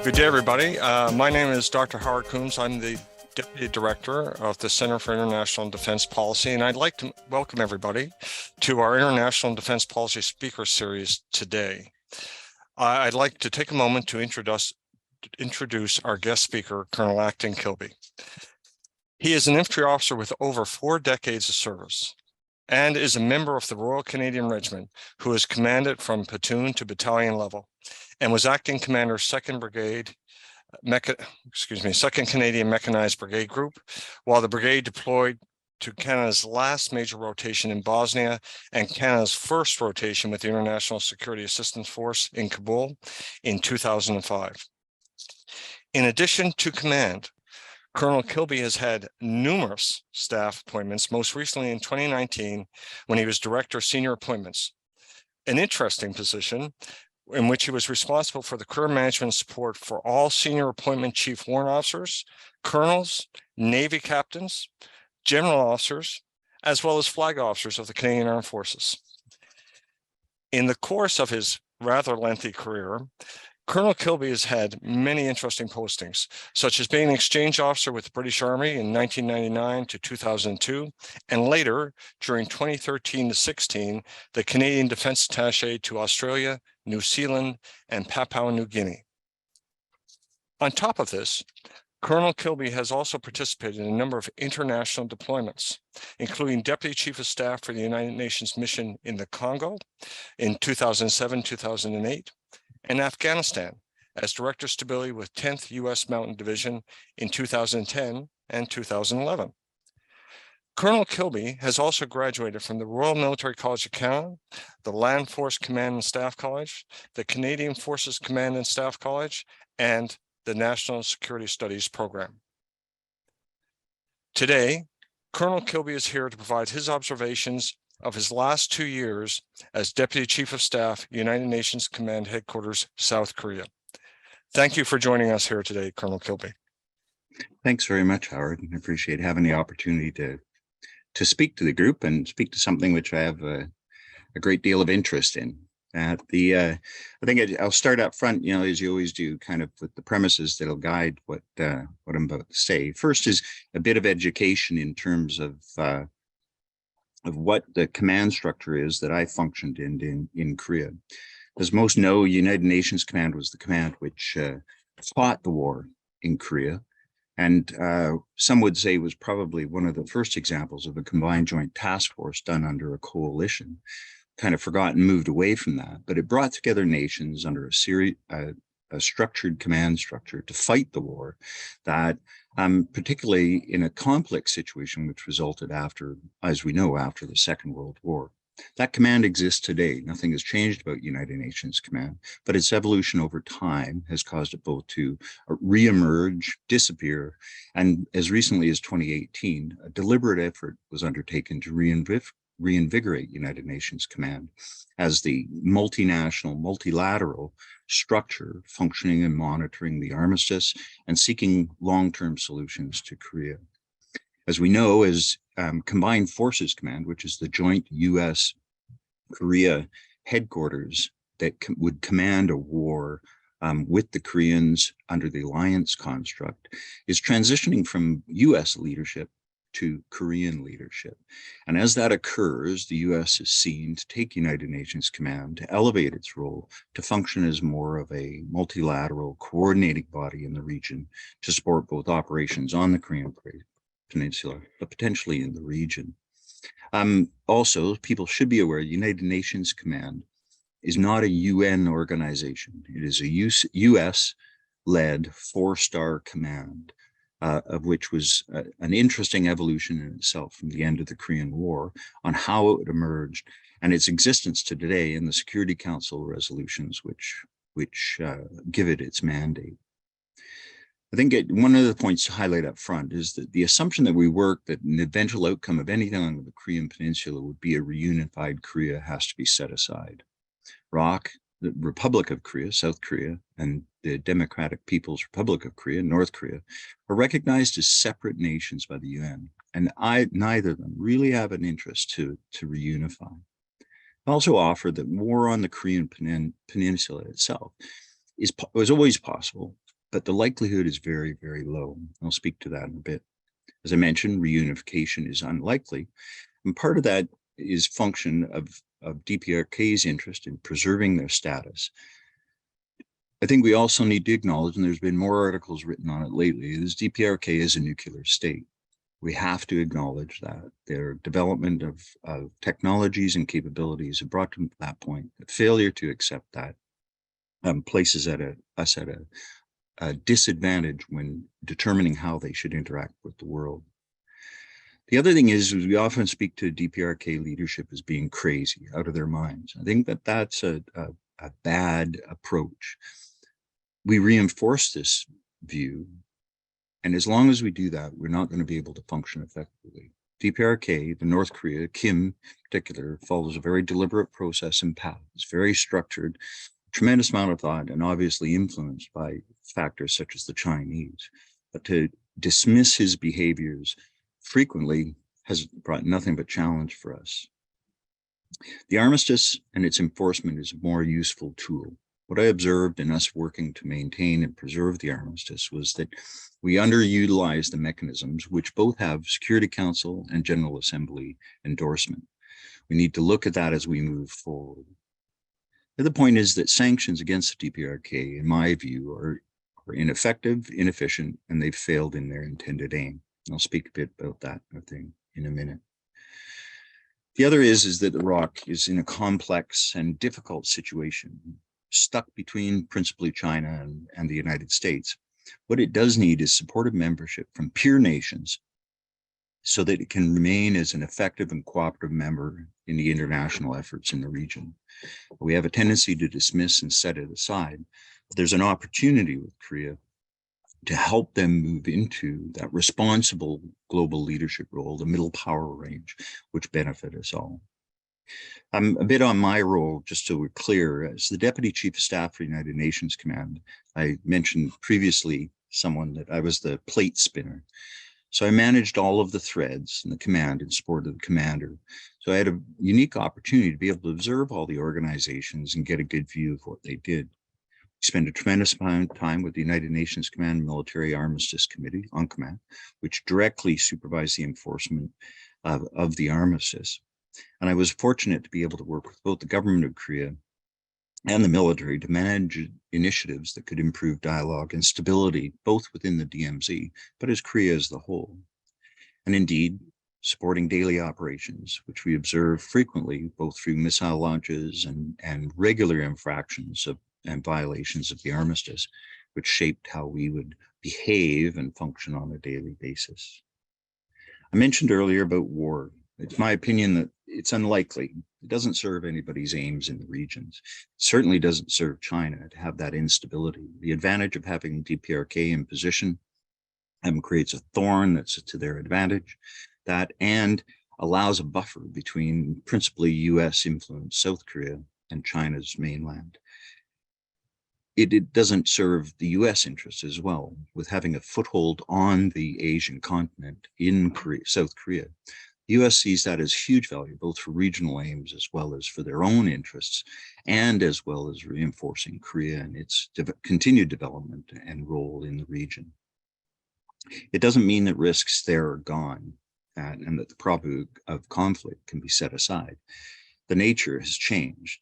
Good day, everybody. My name is Dr. Howard Coombs. I'm the Deputy Director of the Center for International and Defense Policy, and I'd like to welcome everybody to our International and Defense Policy Speaker Series today. I'd like to take a moment to introduce our guest speaker, Colonel Acton Kilby. He is an infantry officer with over 4 decades of service and is a member of the Royal Canadian Regiment who has commanded from platoon to battalion level and was acting commander 2nd Canadian Mechanized Brigade Group, while the brigade deployed to Canada's last major rotation in Bosnia and Canada's first rotation with the International Security Assistance Force in Kabul in 2005. In addition to command, Colonel Kilby has had numerous staff appointments, most recently in 2019 when he was Director of Senior Appointments, an interesting position in which he was responsible for the career management support for all senior appointment chief warrant officers, colonels, Navy captains, general officers, as well as flag officers of the Canadian Armed Forces. In the course of his rather lengthy career, Colonel Kilby has had many interesting postings, such as being an exchange officer with the British Army in 1999 to 2002, and later, during 2013 to 16, the Canadian Defense Attaché to Australia, New Zealand, and Papua New Guinea. On top of this, Colonel Kilby has also participated in a number of international deployments, including Deputy Chief of Staff for the United Nations mission in the Congo in 2007-2008, and Afghanistan as Director of Stability with 10th U.S. Mountain Division in 2010 and 2011. Colonel Kilby has also graduated from the Royal Military College of Canada, the Land Force Command and Staff College, the Canadian Forces Command and Staff College, and the National Security Studies Program. Today, Colonel Kilby is here to provide his observations of his last 2 years as Deputy Chief of Staff, United Nations Command Headquarters, South Korea. Thank you for joining us here today, Colonel Kilby. Thanks very much, Howard. I appreciate having the opportunity to speak to the group and speak to something which I have a great deal of interest in. I think I'll start up front, as you always do, kind of with the premises that'll guide what I'm about to say. First is a bit of education in terms of what the command structure is that I functioned in Korea. As most know, United Nations Command was the command which fought the war in Korea, and some would say was probably one of the first examples of a combined joint task force done under a coalition. Kind of forgotten, moved away from that, but it brought together nations under a structured command structure to fight the war that particularly in a complex situation which resulted after, as we know, after the Second World War. That command exists today. Nothing has changed about United Nations Command, but its evolution over time has caused it both to reemerge, disappear, and as recently as 2018, a deliberate effort was undertaken to reinvigorate United Nations Command as the multinational, multilateral structure functioning and monitoring the armistice and seeking long-term solutions to Korea. As we know, as Combined Forces Command, which is the joint US-Korea headquarters that would command a war with the Koreans under the alliance construct, is transitioning from US leadership to Korean leadership. And as that occurs, the US is seen to take United Nations Command to elevate its role to function as more of a multilateral coordinating body in the region to support both operations on the Korean Peninsula, but potentially in the region. Also, people should be aware United Nations Command is not a UN organization. It is a US-led 4-star command, of which was an interesting evolution in itself from the end of the Korean War on how it emerged and its existence to today in the Security Council resolutions which give it its mandate. I think one of the points to highlight up front is that the assumption that we work that an eventual outcome of anything on the Korean Peninsula would be a reunified Korea has to be set aside. ROC, the Republic of Korea, South Korea, and the Democratic People's Republic of Korea, North Korea, are recognized as separate nations by the UN, and neither of them really have an interest to reunify. I also offer that war on the Korean Peninsula itself was always possible, but the likelihood is very, very low. I'll speak to that in a bit. As I mentioned, reunification is unlikely, and part of that is function of DPRK's interest in preserving their status. I think we also need to acknowledge, and there's been more articles written on it lately, is DPRK is a nuclear state. We have to acknowledge that their development of technologies and capabilities have brought them to that point. The failure to accept that places us at a disadvantage when determining how they should interact with the world. The other thing is we often speak to DPRK leadership as being crazy, out of their minds. I think that that's a bad approach. We reinforce this view, and as long as we do that, we're not going to be able to function effectively. DPRK, the North Korea, Kim in particular, follows a very deliberate process and path. It's very structured, tremendous amount of thought, and obviously influenced by factors such as the Chinese. But to dismiss his behaviors frequently has brought nothing but challenge for us. The armistice and its enforcement is a more useful tool. What I observed in us working to maintain and preserve the armistice was that we underutilized the mechanisms which both have Security Council and General Assembly endorsement. We need to look at that as we move forward. The other point is that sanctions against the DPRK, in my view, are ineffective, inefficient, and they've failed in their intended aim. And I'll speak a bit about that, I think, in a minute. The other is that the ROC is in a complex and difficult situation, stuck between principally China and the United States. What it does need is supportive membership from peer nations so that it can remain as an effective and cooperative member in the international efforts in the region. We have a tendency to dismiss and set it aside. But there's an opportunity with Korea to help them move into that responsible global leadership role, the middle power range, which benefit us all. A bit on my role, just so we're clear, as the Deputy Chief of Staff for United Nations Command. I mentioned previously that I was the plate spinner. So I managed all of the threads in the command in support of the commander. So I had a unique opportunity to be able to observe all the organizations and get a good view of what they did. We spent a tremendous amount of time with the United Nations Command Military Armistice Committee, UNCOMAT, which directly supervised the enforcement of the armistice. And I was fortunate to be able to work with both the government of Korea and the military to manage initiatives that could improve dialogue and stability, both within the DMZ, but as Korea as the whole. And indeed, supporting daily operations, which we observe frequently, both through missile launches and regular infractions and violations of the armistice, which shaped how we would behave and function on a daily basis. I mentioned earlier about war. It's my opinion that it's unlikely. It doesn't serve anybody's aims in the regions. It certainly doesn't serve China to have that instability. The advantage of having DPRK in position creates a thorn that's to their advantage, and allows a buffer between principally US influenced South Korea and China's mainland. It doesn't serve the US interests as well, with having a foothold on the Asian continent in South Korea. The US sees that as huge value, both for regional aims as well as for their own interests, and as well as reinforcing Korea and its continued development and role in the region. It doesn't mean that risks there are gone and that the probability of conflict can be set aside. The nature has changed.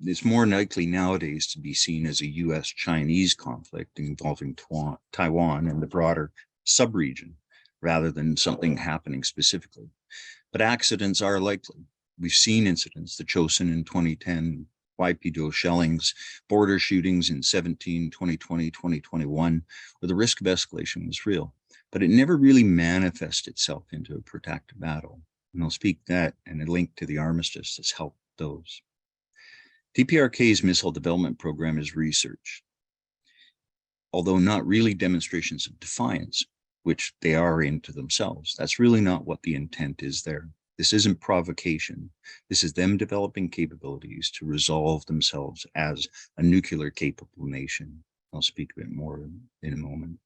It's more likely nowadays to be seen as a US-Chinese conflict involving Taiwan and the broader sub-region, rather than something happening specifically. But accidents are likely. We've seen incidents, the Chosin in 2010, Waipido shellings, border shootings in 2017, 2020, 2021, where the risk of escalation was real, but it never really manifested itself into a protracted battle. And I'll speak that, and a link to the armistice has helped those. DPRK's missile development program is research, although not really demonstrations of defiance, which they are into themselves. That's really not what the intent is there. This isn't provocation. This is them developing capabilities to resolve themselves as a nuclear capable nation. I'll speak a bit more in a moment.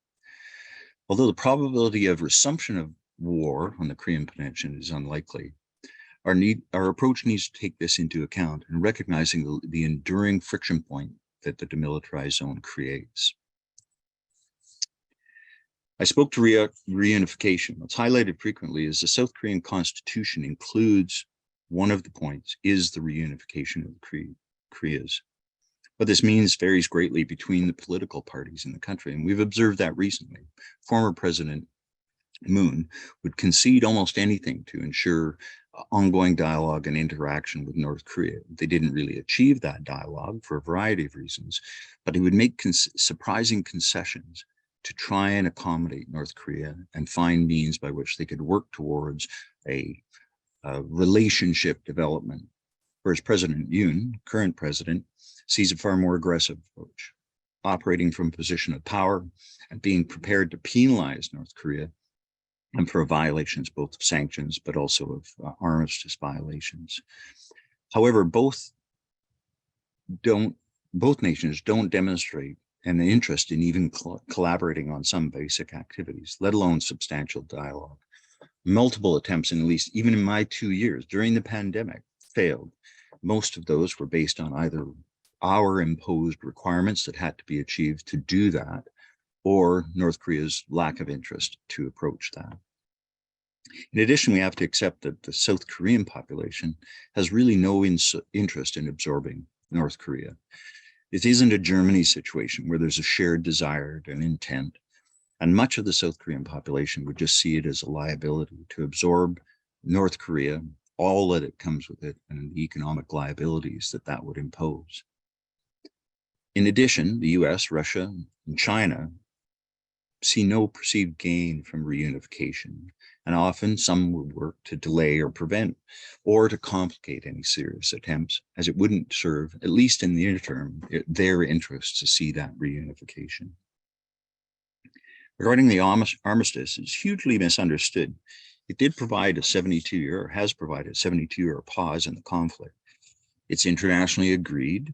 Although the probability of resumption of war on the Korean Peninsula is unlikely, our approach needs to take this into account and recognizing the enduring friction point that the demilitarized zone creates. I spoke to reunification. What's highlighted frequently is the South Korean constitution includes one of the points is the reunification of the Koreas. What this means varies greatly between the political parties in the country, and we've observed that recently. Former President Moon would concede almost anything to ensure ongoing dialogue and interaction with North Korea. They didn't really achieve that dialogue for a variety of reasons, but he would make surprising concessions to try and accommodate North Korea and find means by which they could work towards a relationship development. Whereas President Yoon, current president, sees a far more aggressive approach, operating from a position of power and being prepared to penalize North Korea and for violations both of sanctions but also of armistice violations. However, both nations don't demonstrate an interest in even collaborating on some basic activities, let alone substantial dialogue. Multiple attempts, in at least even in my 2 years during the pandemic, failed. Most of those were based on either our imposed requirements that had to be achieved to do that, or North Korea's lack of interest to approach that. In addition, we have to accept that the South Korean population has really no interest in absorbing North Korea. It isn't a Germany situation where there's a shared desire and intent, and much of the South Korean population would just see it as a liability to absorb North Korea, all that it comes with it, and the economic liabilities that that would impose. In addition, the US, Russia, and China see no perceived gain from reunification, and often some would work to delay or prevent or to complicate any serious attempts, as it wouldn't serve, at least in the interim, their interests to see that reunification. Regarding the armistice, it's hugely misunderstood. It did provide a 72-year, or has provided a 72-year pause in the conflict. It's internationally agreed.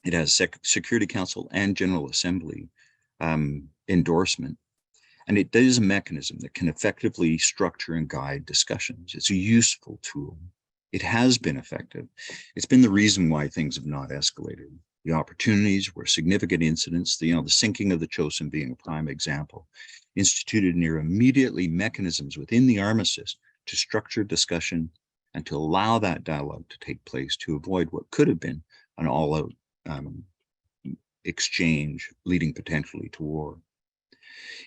It has Security Council and General Assembly endorsement, and it is a mechanism that can effectively structure and guide discussions. It's a useful tool. It has been effective. It's been the reason why things have not escalated. The opportunities were significant incidents, the sinking of the Chosin being a prime example, instituted near immediately mechanisms within the armistice to structure discussion and to allow that dialogue to take place to avoid what could have been an all-out exchange leading potentially to war.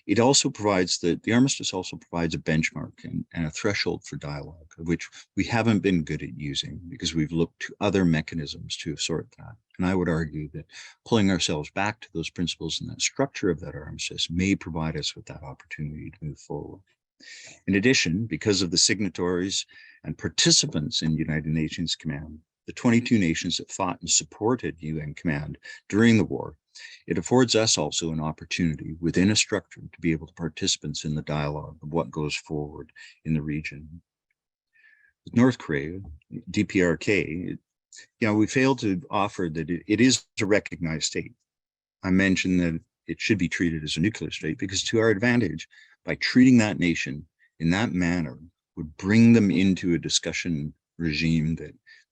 It also provides the armistice also provides a benchmark and a threshold for dialogue, of which we haven't been good at using because we've looked to other mechanisms to sort that. And I would argue that pulling ourselves back to those principles and that structure of that armistice may provide us with that opportunity to move forward. In addition, because of the signatories and participants in United Nations Command, the 22 nations that fought and supported UN Command during the war, it affords us also an opportunity within a structure to be able to participate in the dialogue of what goes forward in the region. With North Korea, DPRK, we failed to offer that it is a recognized state. I mentioned that it should be treated as a nuclear state because to our advantage, by treating that nation in that manner would bring them into a discussion regime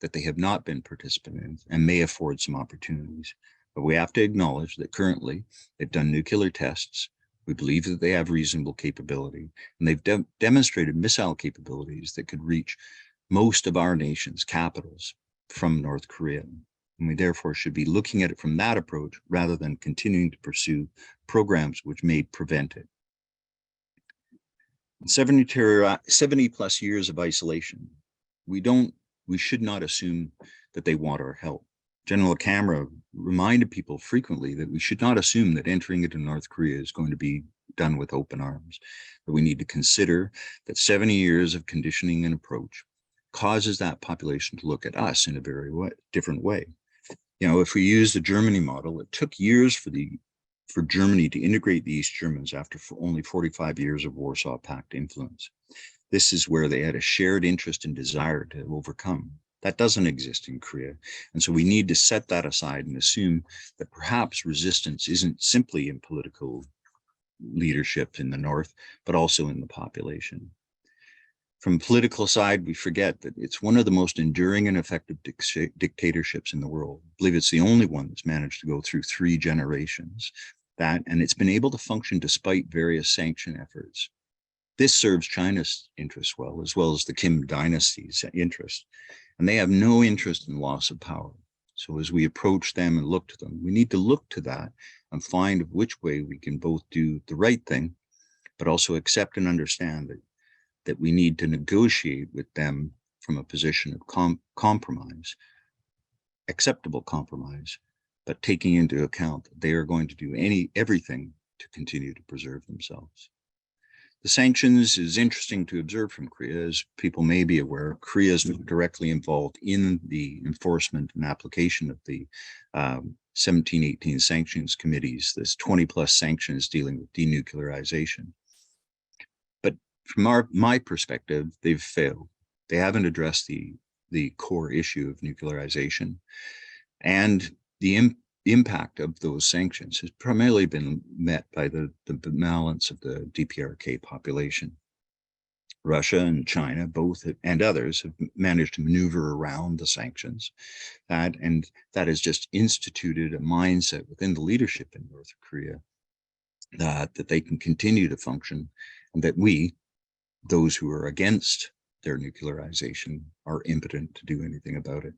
that they have not been participant in and may afford some opportunities. But we have to acknowledge that currently they've done nuclear tests. We believe that they have reasonable capability, and they've demonstrated missile capabilities that could reach most of our nation's capitals from North Korea. And we therefore should be looking at it from that approach rather than continuing to pursue programs which may prevent it. 70 plus years of isolation, we should not assume that they want our help. General Camera reminded people frequently that we should not assume that entering into North Korea is going to be done with open arms, that we need to consider that 70 years of conditioning and approach causes that population to look at us in a very different way. If we use the Germany model, it took years for Germany to integrate the East Germans after only 45 years of Warsaw Pact influence. This is where they had a shared interest and desire to overcome. That doesn't exist in Korea. And so we need to set that aside and assume that perhaps resistance isn't simply in political leadership in the North, but also in the population. From political side, we forget that it's one of the most enduring and effective dictatorships in the world. I believe it's the only one that's managed to go through 3 generations. and it's been able to function despite various sanction efforts. This serves China's interests well as the Kim dynasty's interest, and they have no interest in loss of power. So as we approach them and look to them, we need to look to that and find which way we can both do the right thing, but also accept and understand that we need to negotiate with them from a position of compromise, acceptable compromise, but taking into account that they are going to do everything to continue to preserve themselves. The sanctions is interesting to observe from Korea. As people may be aware, Korea is directly involved in the enforcement and application of the 1718 sanctions committees. There's 20 plus sanctions dealing with denuclearization. But from my perspective, they've failed. They haven't addressed the core issue of nuclearization, and the impact of those sanctions has primarily been met by the balance of the DPRK population. Russia and China and others have managed to maneuver around the sanctions, and that has just instituted a mindset within the leadership in North Korea that they can continue to function, and that those who are against their nuclearization, are impotent to do anything about it.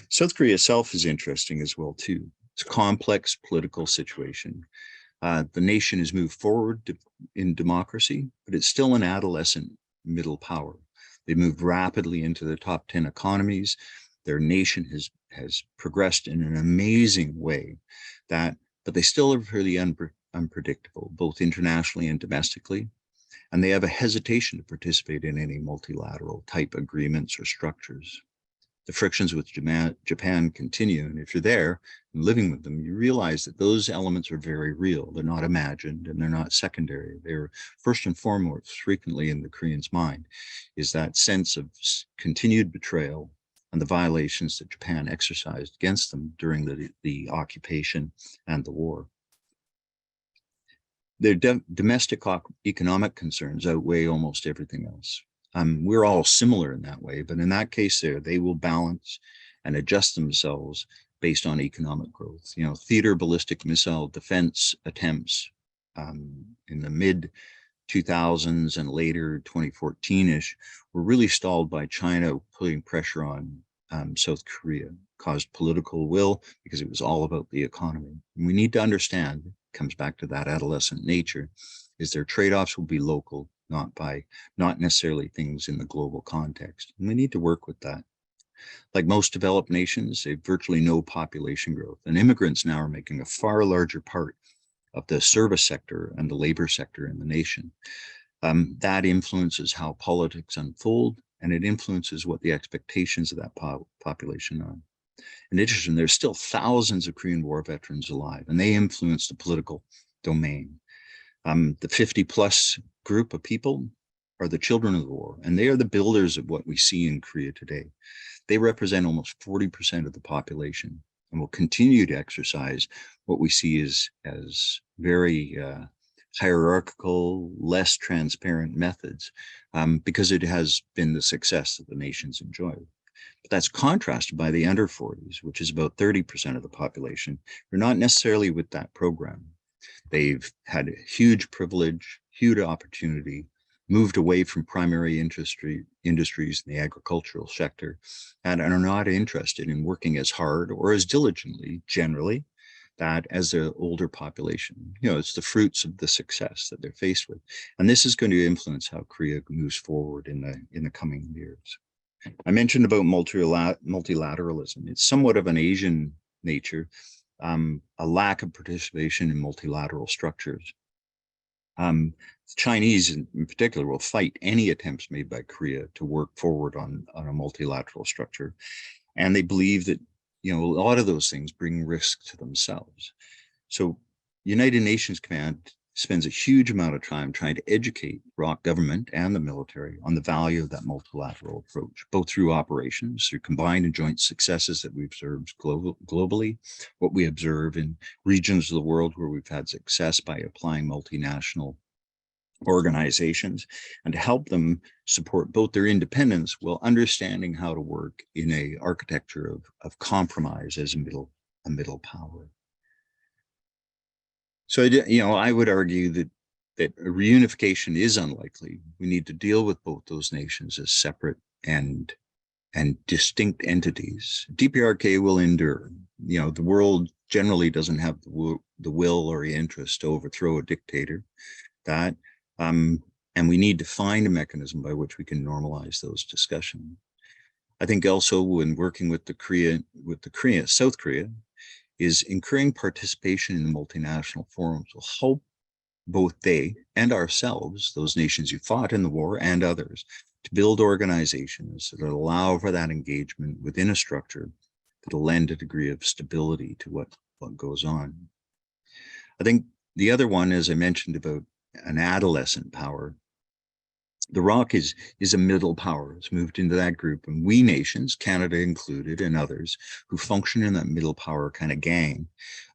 South Korea itself is interesting as well, too. It's a complex political situation. The nation has moved forward in democracy, but it's still an adolescent middle power. They moved rapidly into the top 10 economies. Their nation has progressed in an amazing way, but they still are fairly unpredictable, both internationally and domestically. And they have a hesitation to participate in any multilateral type agreements or structures. The frictions with Japan continue, and if you're there and living with them, you realize that those elements are very real. They're not imagined and they're not secondary. They're first and foremost, frequently in the Korean's mind, is that sense of continued betrayal and the violations that Japan exercised against them during the occupation and the war. Their domestic economic concerns outweigh almost everything else. We're all similar in that way, but in that case they will balance and adjust themselves based on economic growth. You know, theater ballistic missile defense attempts in the mid 2000s and later 2014-ish were really stalled by China putting pressure on South Korea, caused political will because it was all about the economy. And we need to understand, it comes back to that adolescent nature, is their trade-offs will be local, not necessarily things in the global context. And we need to work with that. Like most developed nations, they have virtually no population growth, and immigrants now are making a far larger part of the service sector and the labor sector in the nation. That influences how politics unfold, and it influences what the expectations of that population are. In addition, there's still thousands of Korean War veterans alive, and they influence the political domain. The 50 plus group of people are the children of the war, and they are the builders of what we see in Korea today. They represent almost 40% of the population and will continue to exercise what we see as very hierarchical, less transparent methods, because it has been the success that the nation's enjoyed. But that's contrasted by the under 40s, which is about 30% of the population. They're not necessarily with that program. They've had a huge privilege, huge opportunity, moved away from primary industries in the agricultural sector, and are not interested in working as hard or as diligently, generally, that as the older population. You know, it's the fruits of the success that they're faced with. And this is going to influence how Korea moves forward in the coming years. I mentioned about multilateralism. It's somewhat of an Asian nature, a lack of participation in multilateral structures. Chinese in particular will fight any attempts made by Korea to work forward on a multilateral structure. And they believe that, you know, a lot of those things bring risk to themselves. So United Nations Command spends a huge amount of time trying to educate ROC government and the military on the value of that multilateral approach, both through operations, through combined and joint successes that we've observed globally, what we observe in regions of the world where we've had success by applying multinational organizations, and to help them support both their independence while understanding how to work in a architecture of compromise as a middle power. So, I would argue that a reunification is unlikely. We need to deal with both those nations as separate and distinct entities. DPRK will endure. The world generally doesn't have the will or the interest to overthrow a dictator. And we need to find a mechanism by which we can normalize those discussions. I think also when working with South Korea, is encouraging participation in the multinational forums will help both they and ourselves, those nations who fought in the war and others, to build organizations that allow for that engagement within a structure that'll lend a degree of stability to what goes on. I think the other one, as I mentioned about an adolescent power, the ROC is a middle power. It's moved into that group, and we nations, Canada included, and others who function in that middle power kind of gang,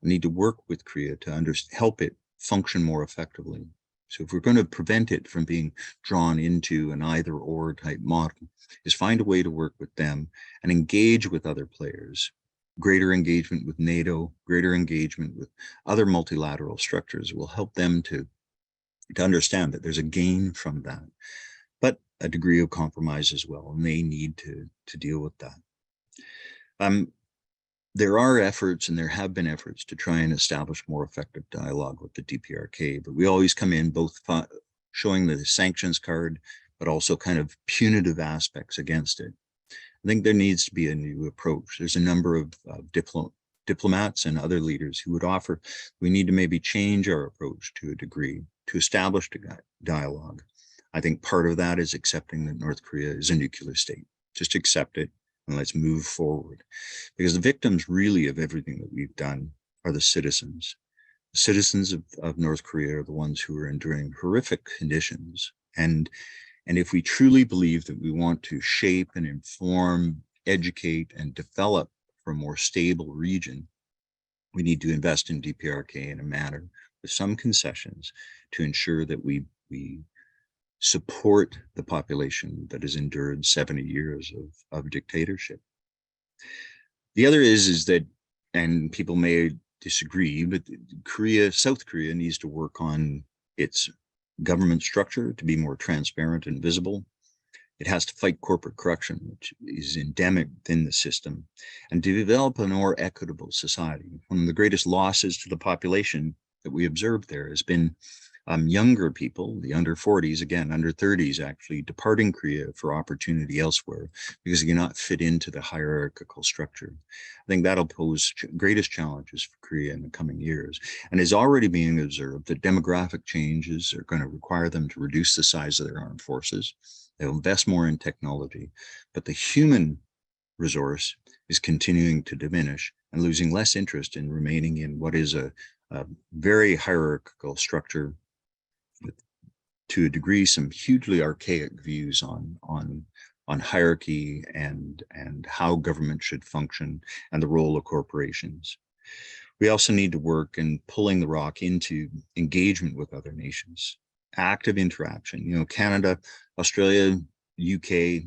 need to work with Korea to help it function more effectively. So if we're going to prevent it from being drawn into an either or type model, is find a way to work with them and engage with other players. Greater engagement with NATO, greater engagement with other multilateral structures will help them to understand that there's a gain from that, but a degree of compromise as well, and they need to deal with that. There are efforts, and there have been efforts to try and establish more effective dialogue with the DPRK, but we always come in both showing the sanctions card, but also kind of punitive aspects against it. I think there needs to be a new approach. There's a number of diplomats and other leaders who would offer, we need to maybe change our approach to a degree to establish dialogue. I think part of that is accepting that North Korea is a nuclear state. Just accept it and let's move forward. Because the victims really of everything that we've done are the citizens. The citizens of North Korea are the ones who are enduring horrific conditions. And if we truly believe that we want to shape and inform, educate, and develop for a more stable region, we need to invest in DPRK in a manner with some concessions to ensure that we support the population that has endured 70 years of dictatorship. The other is that, and people may disagree, but South Korea needs to work on its government structure to be more transparent and visible. It has to fight corporate corruption, which is endemic within the system, and to develop a more equitable society. One of the greatest losses to the population that we observed there has been younger people, the under 40s, again, under 30s, actually departing Korea for opportunity elsewhere because they cannot fit into the hierarchical structure. I think that'll pose greatest challenges for Korea in the coming years, and is already being observed that demographic changes are going to require them to reduce the size of their armed forces. They'll invest more in technology, but the human resource is continuing to diminish and losing less interest in remaining in what is a very hierarchical structure with, to a degree, some hugely archaic views on hierarchy and how government should function and the role of corporations. We also need to work in pulling the ROC into engagement with other nations, active interaction. Canada, Australia, UK,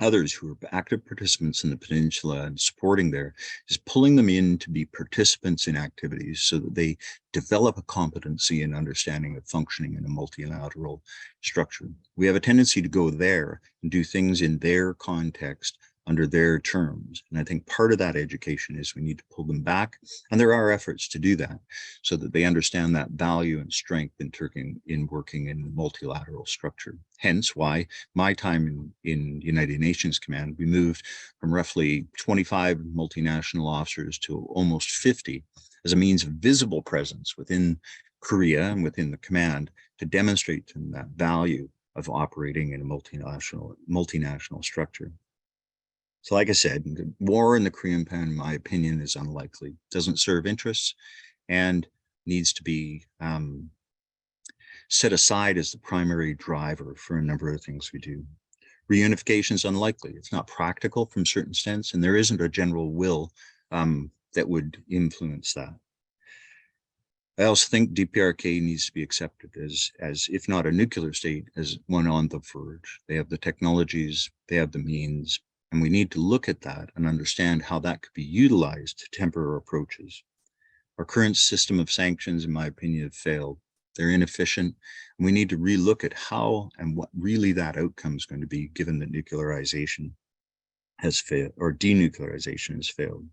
others who are active participants in the peninsula and supporting there, is pulling them in to be participants in activities so that they develop a competency and understanding of functioning in a multilateral structure. We have a tendency to go there and do things in their context under their terms. And I think part of that education is we need to pull them back. And there are efforts to do that so that they understand that value and strength in working in multilateral structure. Hence why my time in United Nations Command, we moved from roughly 25 multinational officers to almost 50 as a means of visible presence within Korea and within the command to demonstrate to them that value of operating in a multinational structure. So like I said, war in the Korean Peninsula, in my opinion, is unlikely, doesn't serve interests, and needs to be set aside as the primary driver for a number of things we do. Reunification is unlikely. It's not practical from certain sense, and there isn't a general will that would influence that. I also think DPRK needs to be accepted as if not a nuclear state, as one on the verge. They have the technologies, they have the means, and we need to look at that and understand how that could be utilized to temper our approaches. Our current system of sanctions, in my opinion, have failed. They're inefficient. And we need to relook at how and what really that outcome is going to be, given that nuclearization has failed, or denuclearization has failed.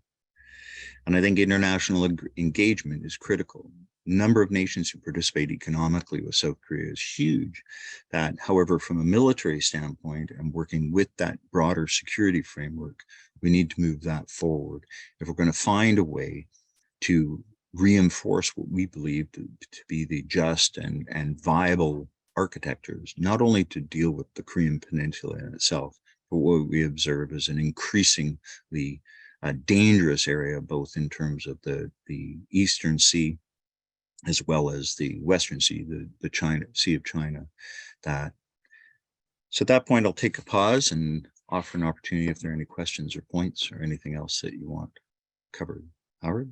And I think international engagement is critical. The number of nations who participate economically with South Korea is huge. That, however, from a military standpoint and working with that broader security framework, we need to move that forward. If we're going to find a way to reinforce what we believe to be the just and viable architectures, not only to deal with the Korean Peninsula in itself, but what we observe as an increasingly dangerous area, both in terms of the Eastern Sea as well as the Western Sea, the Sea of China. So at that point, I'll take a pause and offer an opportunity if there are any questions or points or anything else that you want covered. Howard?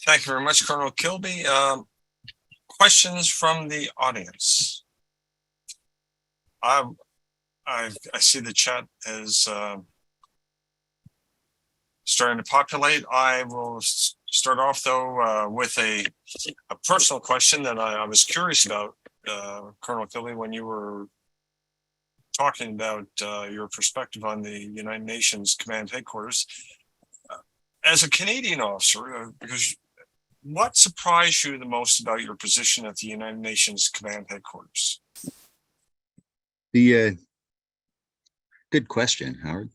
Thank you very much, Colonel Kilby. Questions from the audience? I see the chat is starting to populate. I will start off, though, with a personal question that I was curious about, Colonel Kilby, when you were talking about your perspective on the United Nations Command Headquarters. As a Canadian officer, because what surprised you the most about your position at the United Nations Command Headquarters? Good question, Howard.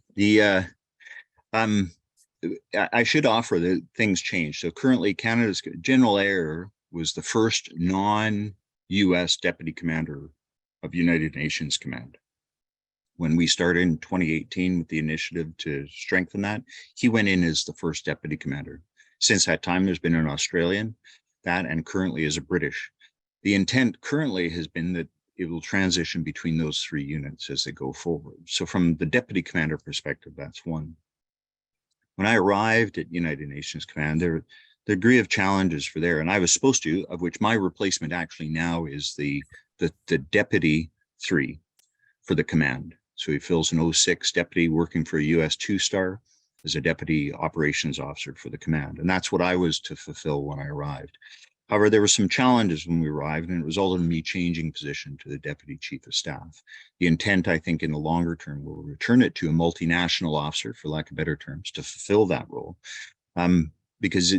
I should offer that things changed. So currently, Canada's General Eyre was the first non-US deputy commander of United Nations Command. When we started in 2018 with the initiative to strengthen that, he went in as the first deputy commander. Since that time, there's been an Australian, and currently is a British. The intent currently has been that it will transition between those three units as they go forward. So from the deputy commander perspective, that's one. When I arrived at United Nations Command, the degree of challenges were there, and I was supposed to, of which my replacement actually now is the deputy 3 for the command. So he fills an 06 deputy working for a US 2-star as a deputy operations officer for the command. And that's what I was to fulfill when I arrived. However, there were some challenges when we arrived, and it resulted in me changing position to the Deputy Chief of Staff. The intent, I think, in the longer term, will return it to a multinational officer, for lack of better terms, to fulfill that role. Because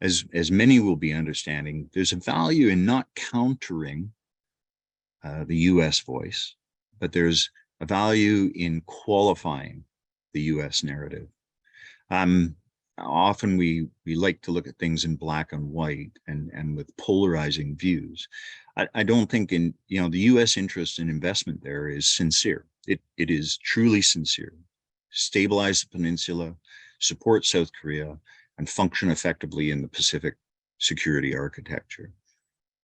as many will be understanding, there's a value in not countering the US voice, but there's a value in qualifying the US narrative. Often we like to look at things in black and white and with polarizing views. I don't think the US interest in investment there is sincere. It is truly sincere. Stabilize the peninsula, support South Korea, and function effectively in the Pacific security architecture.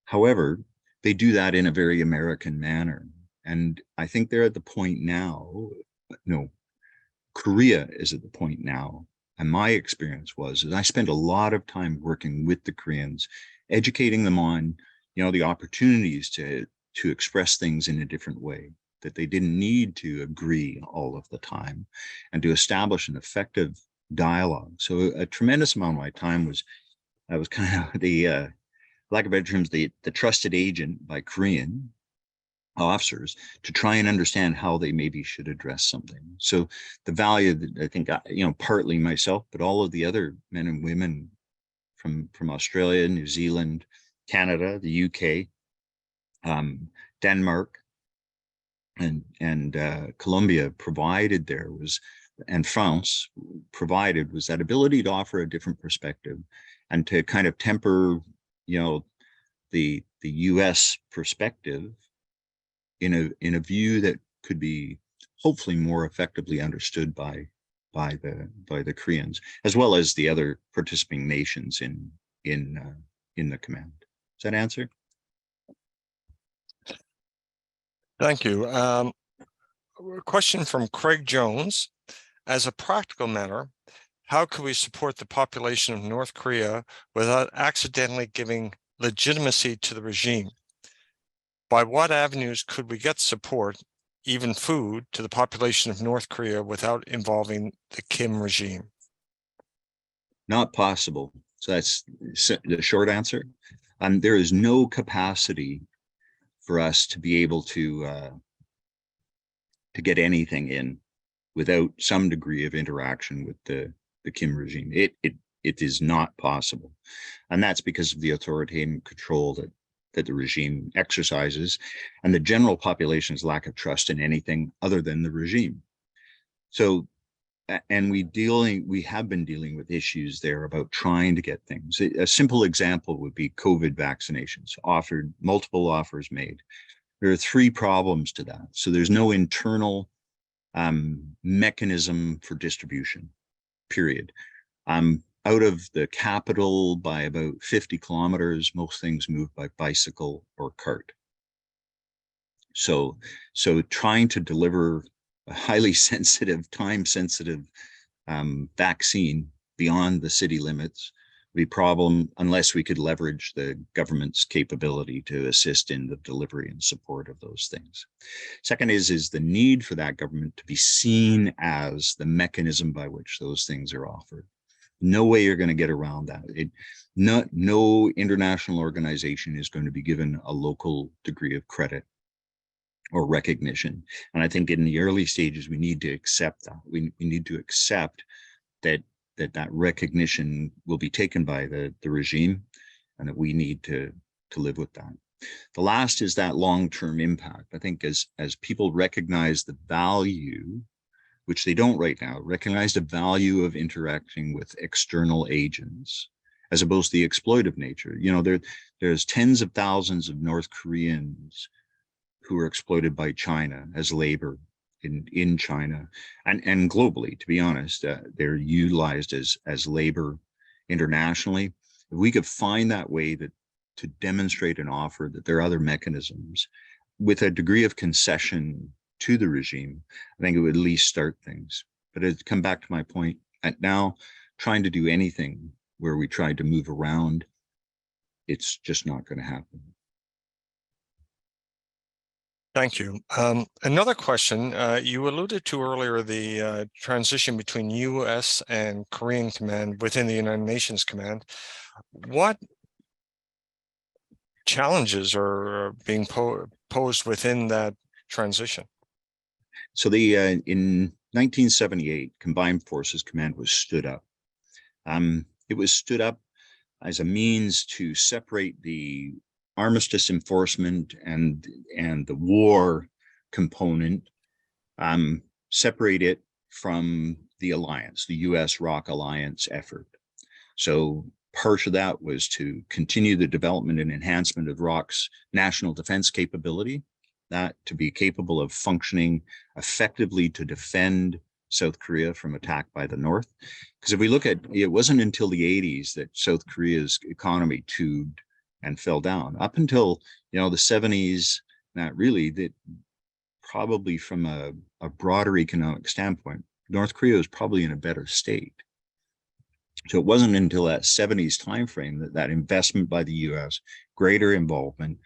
However, they do that in a very American manner. And I think they're at the point now, Korea is at the point now. And my experience was I spent a lot of time working with the Koreans, educating them on, the opportunities to express things in a different way, that they didn't need to agree all of the time, and to establish an effective dialogue. So a tremendous amount of my time I was kind of the, lack of better terms, the trusted agent by Korean officers to try and understand how they maybe should address something. So the value that I think, partly myself, but all of the other men and women from Australia, New Zealand, Canada, the UK, Denmark, and Colombia provided and France provided was that ability to offer a different perspective and to kind of temper, the US perspective in a view that could be hopefully more effectively understood by the Koreans, as well as the other participating nations in the command. Does that answer? Thank you. A question from Craig Jones. As a practical matter, how can we support the population of North Korea without accidentally giving legitimacy to the regime? By what avenues could we get support even food, to the population of North Korea without involving the Kim regime? Not possible. So that's the short answer. There is no capacity for us to be able to get anything in without some degree of interaction with the Kim regime. It is not possible, and that's because of the authoritarian control that the regime exercises, and the general population's lack of trust in anything other than the regime. So, and we have been dealing with issues there about trying to get things. A simple example would be COVID vaccinations, multiple offers made. There are three problems to that. So there's no internal mechanism for distribution, period. Out of the capital by about 50 kilometers, most things move by bicycle or cart. So trying to deliver a highly sensitive, time-sensitive vaccine beyond the city limits would be a problem unless we could leverage the government's capability to assist in the delivery and support of those things. Second is the need for that government to be seen as the mechanism by which those things are offered. No way you're going to get around that. No international organization is going to be given a local degree of credit or recognition. And I think in the early stages, we need to accept that. We need to accept that recognition will be taken by the regime, and that we need to live with that. The last is that long-term impact. I think as people recognize the value, which they don't right now, recognize the value of interacting with external agents, as opposed to the exploitive nature. You know, there's tens of thousands of North Koreans who are exploited by China as labor in China and globally. To be honest, they're utilized as labor internationally. If we could find that way to demonstrate and offer that there are other mechanisms with a degree of concession to the regime, I think it would at least start things. But to come back to my point, at now trying to do anything where we tried to move around, it's just not going to happen. Thank you. Another question, you alluded to earlier the transition between U.S. and Korean command within the United Nations command. What challenges are being posed within that transition? So in 1978, Combined Forces Command was stood up. It was stood up as a means to separate the armistice enforcement and the war component, separate it from the alliance, the U.S. ROC alliance effort. So part of that was to continue the development and enhancement of ROC's national defense capability, that to be capable of functioning effectively to defend South Korea from attack by the North. Because if we look at, it wasn't until the 80s that South Korea's economy tubed and fell down. Up until, the 70s, not really, that probably from a broader economic standpoint, North Korea was probably in a better state. So it wasn't until that 70s timeframe that investment by the US, greater involvement,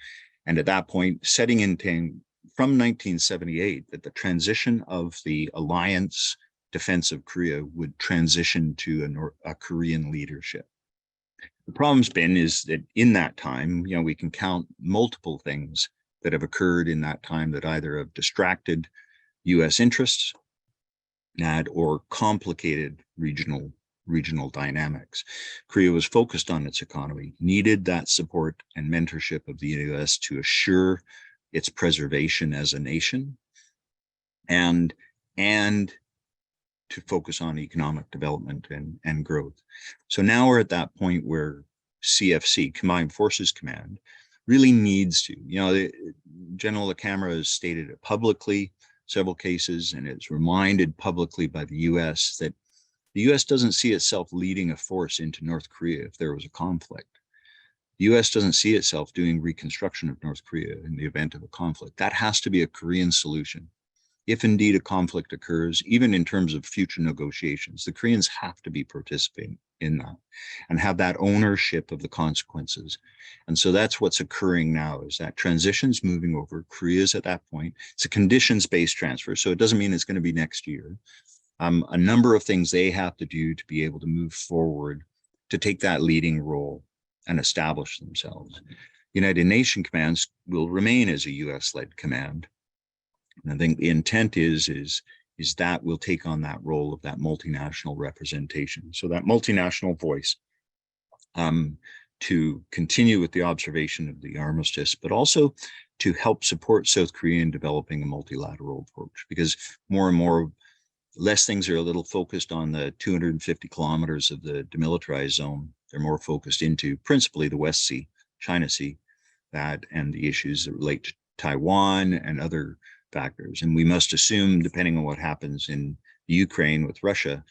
and at that point, setting into from 1978 that the transition of the alliance defense of Korea would transition to a Korean leadership. The problem's been is that in that time, we can count multiple things that have occurred in that time that either have distracted US interests or complicated regional dynamics. Korea was focused on its economy, needed that support and mentorship of the US to assure its preservation as a nation, and to focus on economic development and growth. So now we're at that point where CFC, Combined Forces Command, really needs to, General LaCamera has stated it publicly, several cases, and it's reminded publicly by the US that the US doesn't see itself leading a force into North Korea if there was a conflict. The US doesn't see itself doing reconstruction of North Korea in the event of a conflict. That has to be a Korean solution. if indeed a conflict occurs, even in terms of future negotiations, the Koreans have to be participating in that and have that ownership of the consequences. And so that's what's occurring now, is that transition's moving over. Korea's at that point. It's a conditions-based transfer, so it doesn't mean it's going to be next year. A number of things they have to do to be able to move forward, to take that leading role and establish themselves. United Nations commands will remain as a US-led command. And I think the intent is that we'll take on that role of that multinational representation. So that multinational voice, to continue with the observation of the armistice, but also to help support South Korea in developing a multilateral approach, because more and more, less things are a little focused on the 250 kilometers of the demilitarized zone. They're more focused into principally the West Sea, China Sea, that and the issues that relate to Taiwan and other factors. And we must assume, depending on what happens in Ukraine with Russia,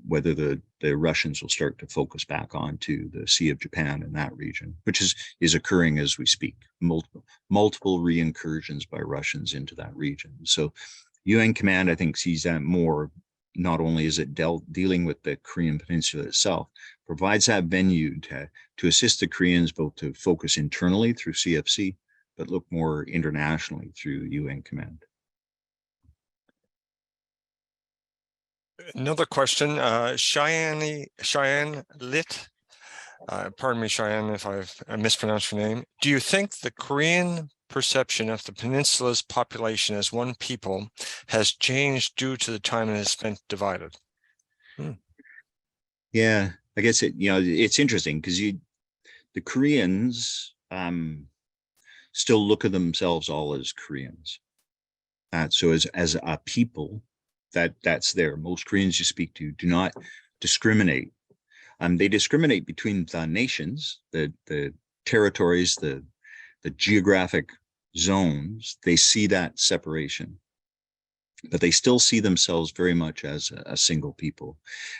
whether the Russians will start to focus back onto the Sea of Japan in that region, which is occurring as we speak. Multiple reincursions by Russians into that region. So UN Command, I think, sees that more. Not only is it dealing with the Korean Peninsula itself, provides that venue to assist the Koreans both to focus internally through CFC, but look more internationally through UN Command. Another question, Cheyenne Lit. Pardon me, Cheyenne, if I've mispronounced your name. Do you think the Korean perception of the peninsula's population as one people has changed due to the time it has spent divided? Yeah, I guess it's interesting because the Koreans still look at themselves all as Koreans. So as a people, that's there. Most Koreans you speak to do not discriminate. They discriminate between the nations, the territories, the geographic zones. They see that separation, but they still see themselves very much as a single people.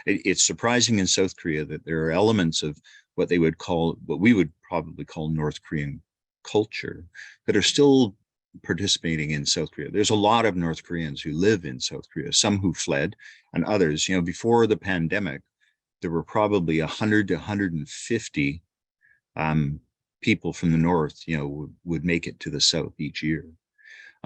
It's surprising in South Korea that there are elements of what we would probably call North Korean culture that are still participating in South Korea. There's a lot of North Koreans who live in South Korea, some who fled, and others, before the pandemic, there were probably 100 to 150 people from the North, would make it to the South each year.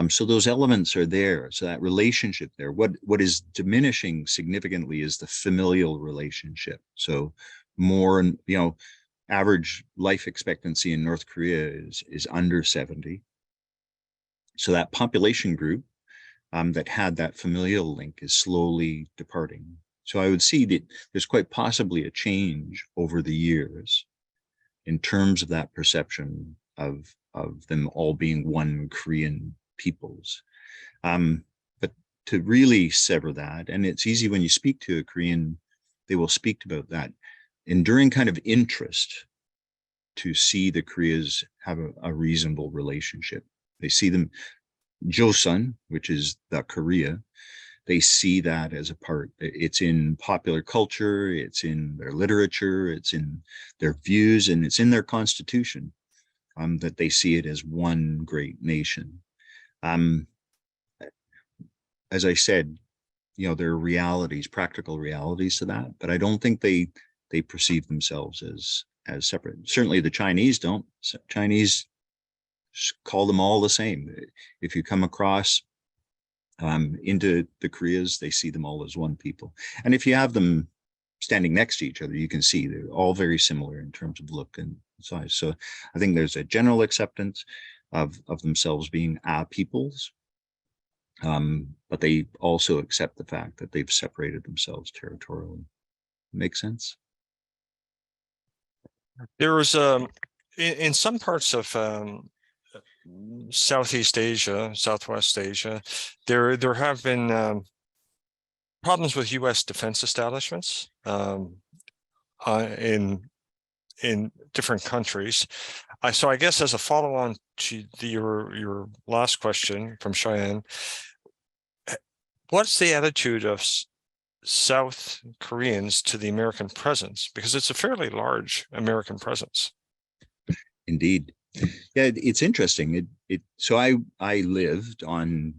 So those elements are there. So that relationship there, what is diminishing significantly is the familial relationship. So more, average life expectancy in North Korea is under 70. So that population group that had that familial link is slowly departing. So I would see that there's quite possibly a change over the years in terms of that perception of them all being one Korean peoples. But to really sever that, and it's easy when you speak to a Korean, they will speak about that enduring kind of interest to see the Koreas have a reasonable relationship. They see them, Joseon, which is the Korea, they see that as a part. It's in popular culture, it's in their literature, it's in their views, and it's in their constitution, that they see it as one great nation. As I said, there are realities, practical realities to that, but I don't think they perceive themselves as separate. Certainly the Chinese don't. Chinese call them all the same. If you come across into the Koreas, they see them all as one people. And if you have them standing next to each other, you can see they're all very similar in terms of look and size. So I think there's a general acceptance of themselves being peoples, but they also accept the fact that they've separated themselves territorially. Make sense? There was in some parts of Southeast Asia, Southwest Asia, there have been problems with U.S. defense establishments in different countries. So I guess as a follow-on to your last question from Cheyenne, what's the attitude of South Koreans to the American presence? Because it's a fairly large American presence. Indeed. Yeah, it's interesting. So I lived on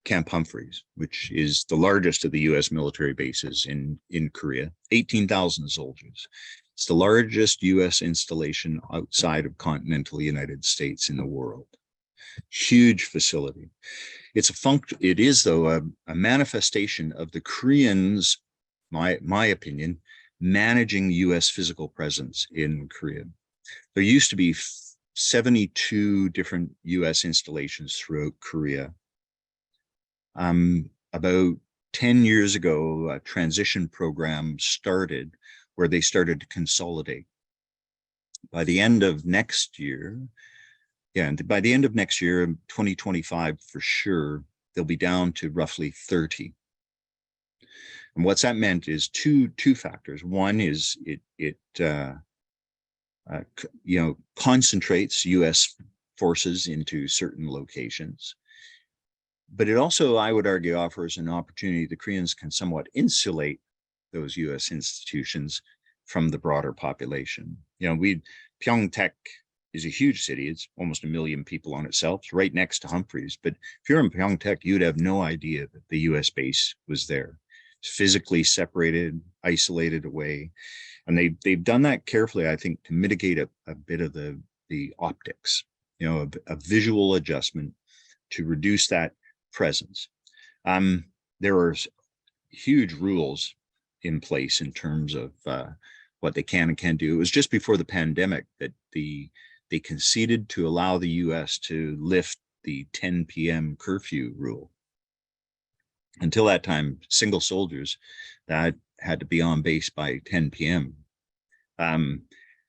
Camp Humphreys, which is the largest of the U.S. military bases in Korea, 18,000 soldiers. It's the largest U.S. installation outside of continental United States in the world. Huge facility. It is though a manifestation of the Koreans, my opinion, managing U.S. physical presence in Korea. There used to be 72 different U.S. installations throughout Korea. About 10 years ago, a transition program started where they started to consolidate. By the end of next year, and by the end of next year, 2025 for sure, they'll be down to roughly 30. And what's that meant is two factors. One is it concentrates U.S. forces into certain locations. But it also, I would argue, offers an opportunity. The Koreans can somewhat insulate those U.S. institutions from the broader population. Pyeongtaek is a huge city. It's almost 1 million people on itself. It's right next to Humphreys. But if you're in Pyeongtaek, you'd have no idea that the U.S. base was there. It's physically separated, isolated away. And they've done that carefully, I think, to mitigate a bit of the optics, a visual adjustment to reduce that presence. There are huge rules in place in terms of what they can and can't do. It was just before the pandemic that they conceded to allow the U.S. to lift the 10 p.m. curfew rule. Until that time, single soldiers that had to be on base by 10 p.m.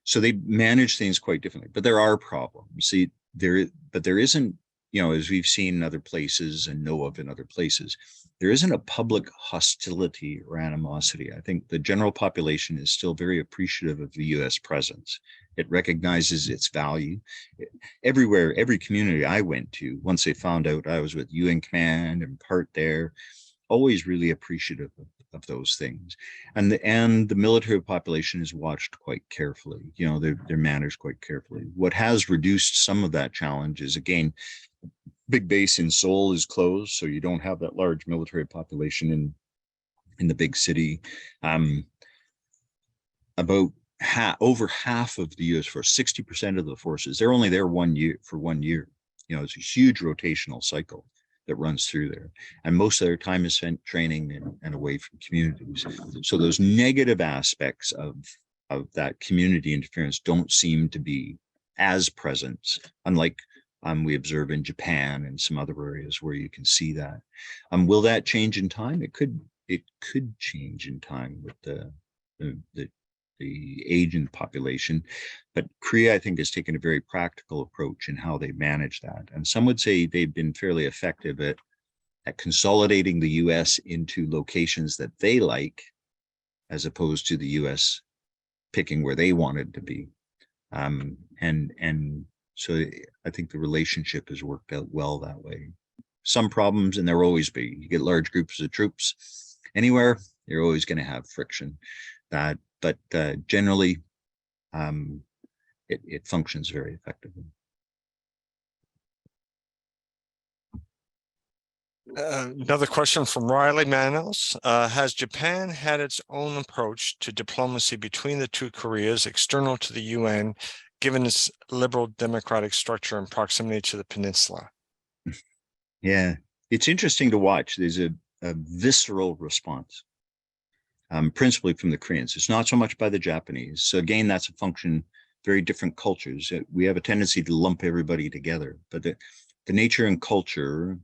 So they manage things quite differently, but there are problems. But there isn't, as we've seen in other places and know of in other places, there isn't a public hostility or animosity. I think the general population is still very appreciative of the U.S. presence. It recognizes its value. Everywhere, every community I went to, once they found out I was with UN Command and part there, always really appreciative of those things. And the military population is watched quite carefully. They're managed quite carefully. What has reduced some of that challenge is, again, big base in Seoul is closed, so you don't have that large military population in the big city. Over half of the U.S. force, 60% of the forces, they're only there for 1 year. It's a huge rotational cycle that runs through there, and most of their time is spent training and away from communities. So those negative aspects of that community interference don't seem to be as present, unlike we observe in Japan and some other areas where you can see that. Will that change in time? It could change in time with the age in the population, but Korea, I think, has taken a very practical approach in how they manage that. And some would say they've been fairly effective at consolidating the U.S. into locations that they like, as opposed to the U.S. picking where they wanted to be. And so I think the relationship has worked out well that way. Some problems, and there will always be. You get large groups of troops anywhere, you're always going to have friction. But generally, it functions very effectively. Another question from Riley Manos. Has Japan had its own approach to diplomacy between the two Koreas external to the UN, given its liberal democratic structure and proximity to the peninsula? Yeah, it's interesting to watch. There's a visceral response, principally from the Koreans. It's not so much by the Japanese. So again, that's a function, very different cultures. We have a tendency to lump everybody together, but the nature and culture,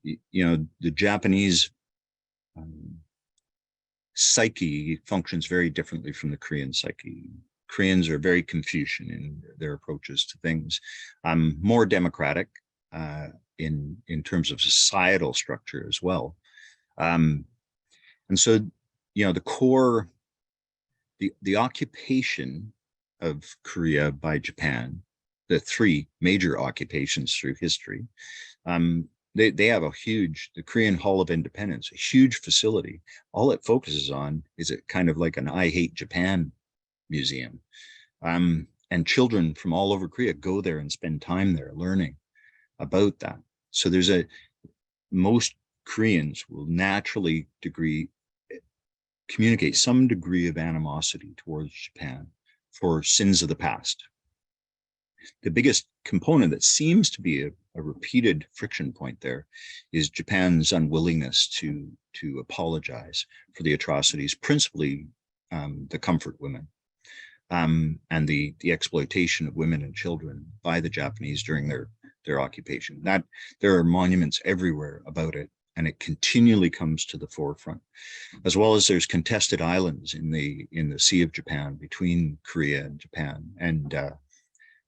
the Japanese psyche functions very differently from the Korean psyche. Koreans are very Confucian in their approaches to things, more democratic in terms of societal structure as well. And so, the occupation of Korea by Japan, the three major occupations through history, they have the Korean Hall of Independence, a huge facility. All it focuses on is it kind of like an I Hate Japan museum. And children from all over Korea go there and spend time there learning about that. So there's most Koreans will naturally communicate some degree of animosity towards Japan for sins of the past. The biggest component that seems to be a repeated friction point there is Japan's unwillingness to apologize for the atrocities, principally the comfort women, and the exploitation of women and children by the Japanese during their occupation. That there are monuments everywhere about it, and it continually comes to the forefront, as well as there's contested islands in the Sea of Japan between Korea and Japan. And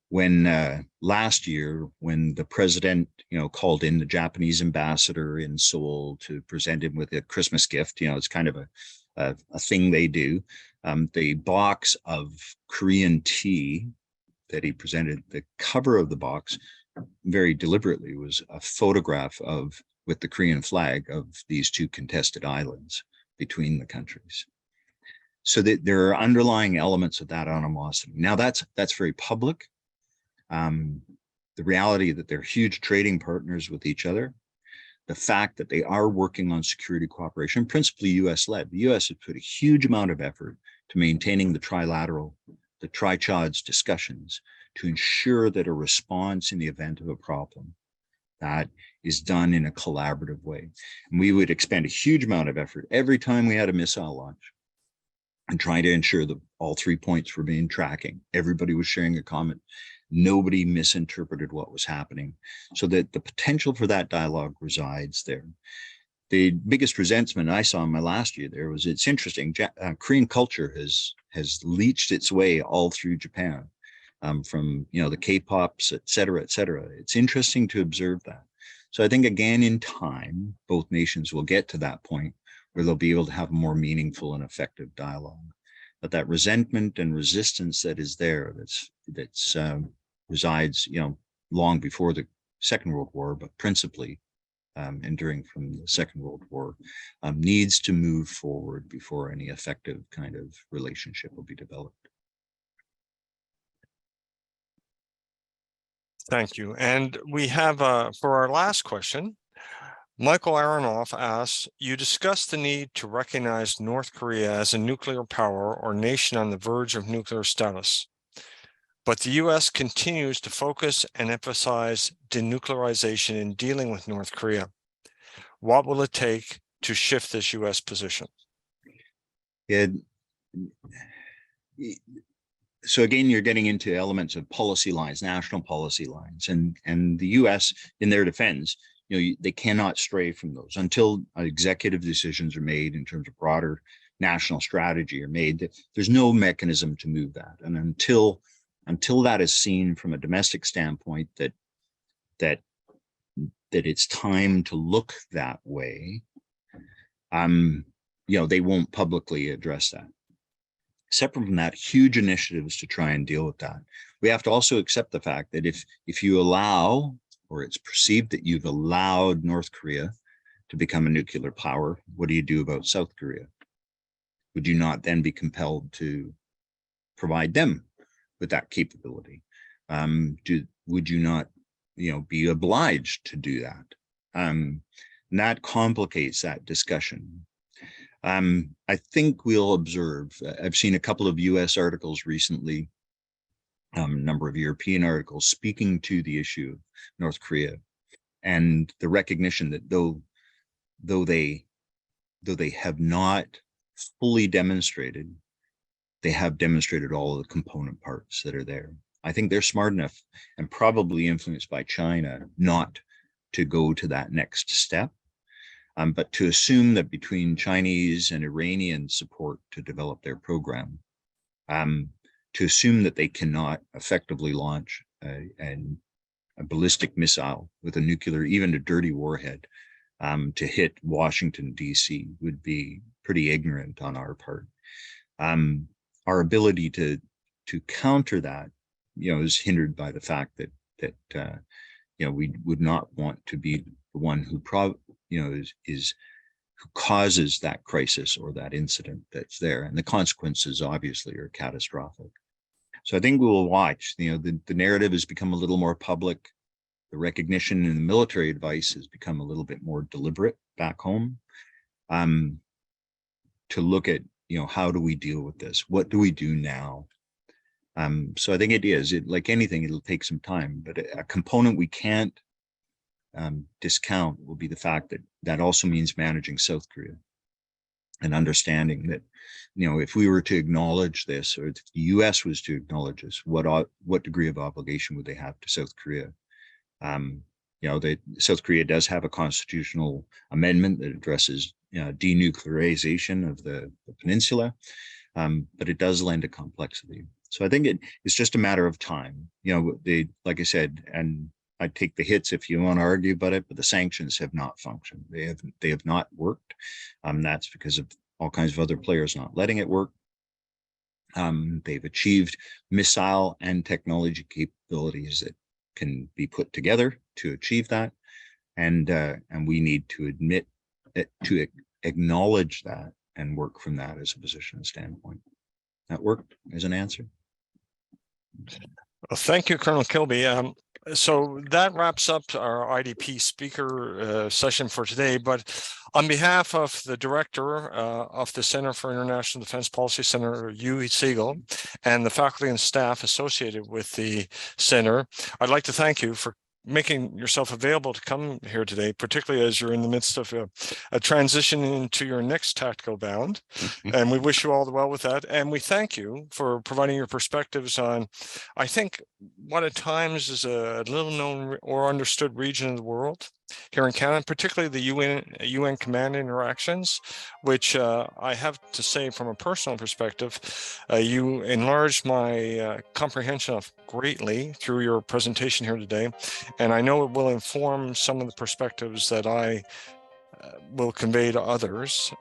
when last year, when the president, called in the Japanese ambassador in Seoul to present him with a Christmas gift, it's kind of a thing they do. The box of Korean tea that he presented, the cover of the box, very deliberately was a photograph with the Korean flag of these two contested islands between the countries. So that there are underlying elements of that animosity. Now that's very public. The reality that they're huge trading partners with each other, the fact that they are working on security cooperation, principally US-led. The US has put a huge amount of effort to maintaining the tri-CHODS discussions to ensure that a response in the event of a problem that is done in a collaborative way. And we would expend a huge amount of effort every time we had a missile launch and trying to ensure that all 3 points were being tracking. Everybody was sharing a comment. Nobody misinterpreted what was happening, so that the potential for that dialogue resides there. The biggest resentment I saw in my last year there was, it's interesting, Korean culture has leached its way all through Japan, from the K-pops, et cetera, et cetera. It's interesting to observe that. So I think again in time, both nations will get to that point where they'll be able to have more meaningful and effective dialogue. But that resentment and resistance that is there, that's resides, long before the Second World War, but principally enduring from the Second World War, needs to move forward before any effective kind of relationship will be developed. Thank you. And we have, for our last question, Michael Aronoff asks, you discussed the need to recognize North Korea as a nuclear power or nation on the verge of nuclear status. But the US continues to focus and emphasize denuclearization in dealing with North Korea. What will it take to shift this US position? So again, you're getting into elements of policy lines, national policy lines, and the US, in their defense, they cannot stray from those until executive decisions are made in terms of broader national strategy are made. There's no mechanism to move that, and until that is seen from a domestic standpoint that it's time to look that way, they won't publicly address that. Separate from that, huge initiatives to try and deal with that. We have to also accept the fact that if you allow, or it's perceived that you've allowed North Korea to become a nuclear power, what do you do about South Korea? Would you not then be compelled to provide them with that capability? Would you not, be obliged to do that? And that complicates that discussion. I think we'll observe, I've seen a couple of US articles recently, a number of European articles speaking to the issue of North Korea and the recognition that though they have not fully demonstrated, they have demonstrated all of the component parts that are there. I think they're smart enough and probably influenced by China not to go to that next step. But to assume that between Chinese and Iranian support to develop their program, to assume that they cannot effectively launch a ballistic missile with a nuclear, even a dirty warhead, to hit Washington, D.C. would be pretty ignorant on our part. Our ability to counter that, is hindered by the fact that we would not want to be the one who who causes that crisis or that incident that's there, and the consequences obviously are catastrophic. So I think we will watch. The narrative has become a little more public. the recognition in the military advice has become a little bit more deliberate back home, to look at, how do we deal with this? What do we do now? So I think like anything, it'll take some time, but a component we can't discount will be the fact that that also means managing South Korea and understanding that, if we were to acknowledge this, or if the US was to acknowledge this, what degree of obligation would they have to South Korea? South Korea does have a constitutional amendment that addresses denuclearization of the peninsula, but it does lend a complexity. So I think it's just a matter of time. Like I said, and I take the hits if you want to argue about it, but the sanctions have not functioned. They have not worked. That's because of all kinds of other players not letting it work. They've achieved missile and technology capabilities that can be put together to achieve that, and we need to admit it, to acknowledge that and work from that as a position and standpoint. That worked as an answer. Well, thank you, Colonel Kilby. So that wraps up our IDP speaker session for today. But on behalf of the director of the Center for International Defense Policy, Senator Hugh Siegel, and the faculty and staff associated with the center, I'd like to thank you for making yourself available to come here today, particularly as you're in the midst of a transition into your next tactical bound. And we wish you all the well with that. And we thank you for providing your perspectives on, I think, what at times is a little known or understood region of the world here in Canada, particularly the UN command interactions, which I have to say from a personal perspective, you enlarged my comprehension of greatly through your presentation here today. And I know it will inform some of the perspectives that I will convey to others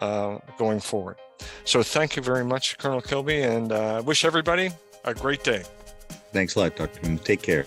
going forward. So thank you very much, Colonel Kilby, and wish everybody a great day. Thanks a lot, Dr. Moon. Take care.